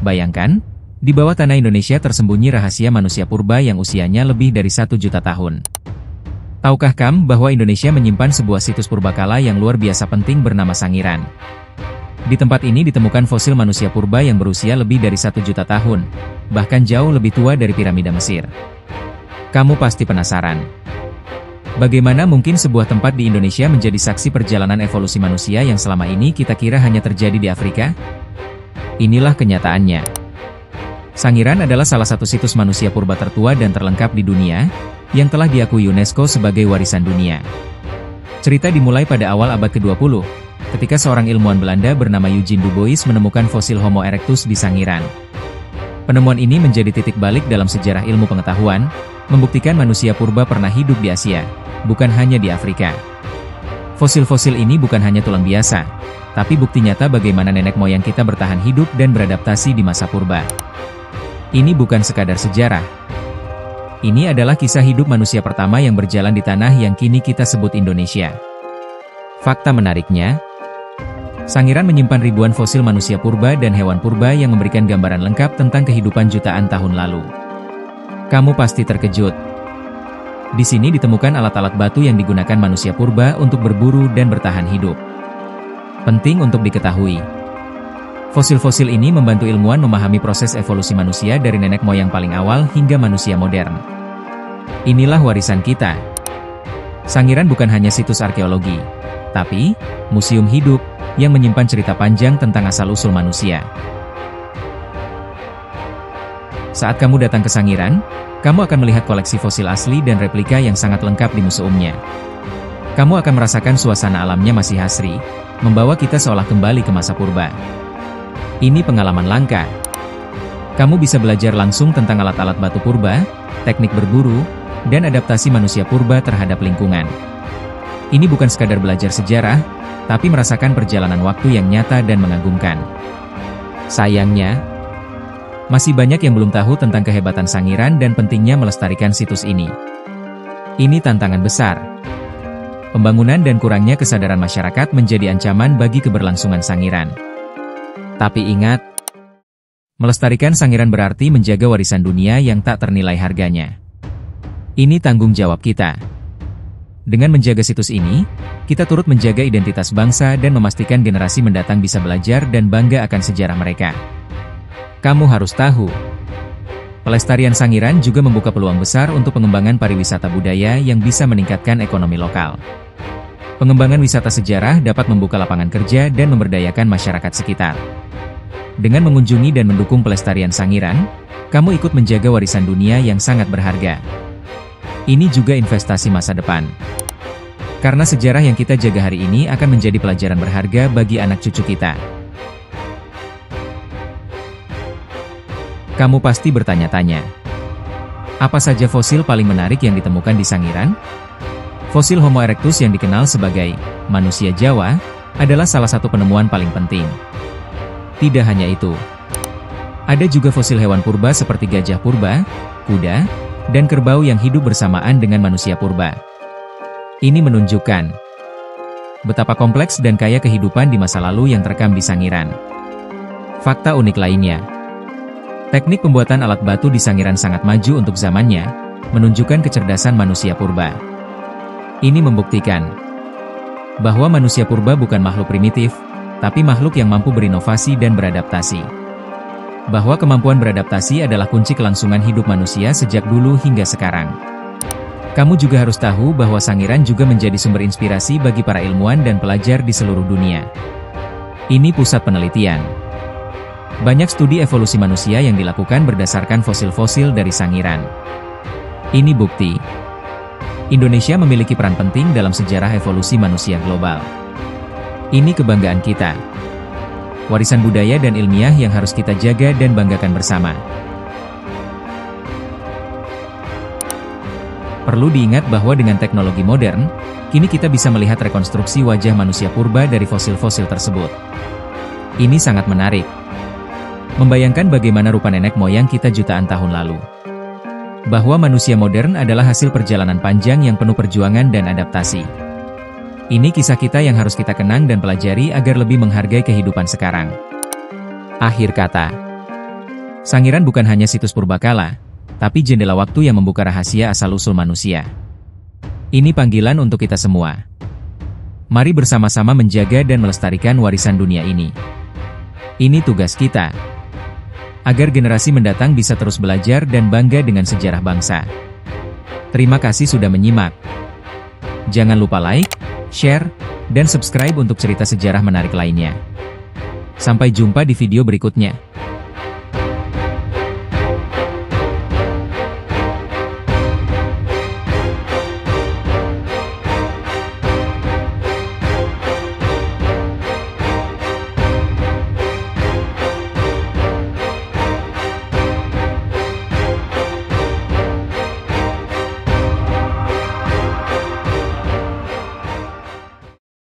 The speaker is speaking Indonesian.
Bayangkan, di bawah tanah Indonesia tersembunyi rahasia manusia purba yang usianya lebih dari 1 juta tahun. Tahukah kamu bahwa Indonesia menyimpan sebuah situs purbakala yang luar biasa penting bernama Sangiran? Di tempat ini ditemukan fosil manusia purba yang berusia lebih dari 1 juta tahun, bahkan jauh lebih tua dari piramida Mesir. Kamu pasti penasaran. Bagaimana mungkin sebuah tempat di Indonesia menjadi saksi perjalanan evolusi manusia yang selama ini kita kira hanya terjadi di Afrika? Inilah kenyataannya. Sangiran adalah salah satu situs manusia purba tertua dan terlengkap di dunia, yang telah diakui UNESCO sebagai warisan dunia. Cerita dimulai pada awal abad ke-20, ketika seorang ilmuwan Belanda bernama Eugen Dubois menemukan fosil Homo erectus di Sangiran. Penemuan ini menjadi titik balik dalam sejarah ilmu pengetahuan, membuktikan manusia purba pernah hidup di Asia, bukan hanya di Afrika. Fosil-fosil ini bukan hanya tulang biasa, tapi bukti nyata bagaimana nenek moyang kita bertahan hidup dan beradaptasi di masa purba. Ini bukan sekadar sejarah. Ini adalah kisah hidup manusia pertama yang berjalan di tanah yang kini kita sebut Indonesia. Fakta menariknya, Sangiran menyimpan ribuan fosil manusia purba dan hewan purba yang memberikan gambaran lengkap tentang kehidupan jutaan tahun lalu. Kamu pasti terkejut. Di sini ditemukan alat-alat batu yang digunakan manusia purba untuk berburu dan bertahan hidup. Penting untuk diketahui, fosil-fosil ini membantu ilmuwan memahami proses evolusi manusia dari nenek moyang paling awal hingga manusia modern. Inilah warisan kita. Sangiran bukan hanya situs arkeologi, tapi museum hidup yang menyimpan cerita panjang tentang asal-usul manusia. Saat kamu datang ke Sangiran, kamu akan melihat koleksi fosil asli dan replika yang sangat lengkap di museumnya. Kamu akan merasakan suasana alamnya masih asri, membawa kita seolah kembali ke masa purba. Ini pengalaman langka. Kamu bisa belajar langsung tentang alat-alat batu purba, teknik berburu, dan adaptasi manusia purba terhadap lingkungan. Ini bukan sekadar belajar sejarah, tapi merasakan perjalanan waktu yang nyata dan mengagumkan. Sayangnya, masih banyak yang belum tahu tentang kehebatan Sangiran dan pentingnya melestarikan situs ini. Ini tantangan besar. Pembangunan dan kurangnya kesadaran masyarakat menjadi ancaman bagi keberlangsungan Sangiran. Tapi ingat, melestarikan Sangiran berarti menjaga warisan dunia yang tak ternilai harganya. Ini tanggung jawab kita. Dengan menjaga situs ini, kita turut menjaga identitas bangsa dan memastikan generasi mendatang bisa belajar dan bangga akan sejarah mereka. Kamu harus tahu, pelestarian Sangiran juga membuka peluang besar untuk pengembangan pariwisata budaya yang bisa meningkatkan ekonomi lokal. Pengembangan wisata sejarah dapat membuka lapangan kerja dan memberdayakan masyarakat sekitar. Dengan mengunjungi dan mendukung pelestarian Sangiran, kamu ikut menjaga warisan dunia yang sangat berharga. Ini juga investasi masa depan. Karena sejarah yang kita jaga hari ini akan menjadi pelajaran berharga bagi anak cucu kita. Kamu pasti bertanya-tanya, apa saja fosil paling menarik yang ditemukan di Sangiran? Fosil Homo erectus yang dikenal sebagai manusia Jawa adalah salah satu penemuan paling penting. Tidak hanya itu, ada juga fosil hewan purba seperti gajah purba, kuda, dan kerbau yang hidup bersamaan dengan manusia purba. Ini menunjukkan betapa kompleks dan kaya kehidupan di masa lalu yang terekam di Sangiran. Fakta unik lainnya, teknik pembuatan alat batu di Sangiran sangat maju untuk zamannya, menunjukkan kecerdasan manusia purba. Ini membuktikan bahwa manusia purba bukan makhluk primitif, tapi makhluk yang mampu berinovasi dan beradaptasi. Bahwa kemampuan beradaptasi adalah kunci kelangsungan hidup manusia sejak dulu hingga sekarang. Kamu juga harus tahu bahwa Sangiran juga menjadi sumber inspirasi bagi para ilmuwan dan pelajar di seluruh dunia. Ini pusat penelitian. Banyak studi evolusi manusia yang dilakukan berdasarkan fosil-fosil dari Sangiran. Ini bukti Indonesia memiliki peran penting dalam sejarah evolusi manusia global. Ini kebanggaan kita. Warisan budaya dan ilmiah yang harus kita jaga dan banggakan bersama. Perlu diingat bahwa dengan teknologi modern, kini kita bisa melihat rekonstruksi wajah manusia purba dari fosil-fosil tersebut. Ini sangat menarik. Membayangkan bagaimana rupa nenek moyang kita jutaan tahun lalu. Bahwa manusia modern adalah hasil perjalanan panjang yang penuh perjuangan dan adaptasi. Ini kisah kita yang harus kita kenang dan pelajari agar lebih menghargai kehidupan sekarang. Akhir kata, Sangiran bukan hanya situs purbakala, tapi jendela waktu yang membuka rahasia asal-usul manusia. Ini panggilan untuk kita semua. Mari bersama-sama menjaga dan melestarikan warisan dunia ini. Ini tugas kita, agar generasi mendatang bisa terus belajar dan bangga dengan sejarah bangsa. Terima kasih sudah menyimak. Jangan lupa like, share, dan subscribe untuk cerita sejarah menarik lainnya. Sampai jumpa di video berikutnya.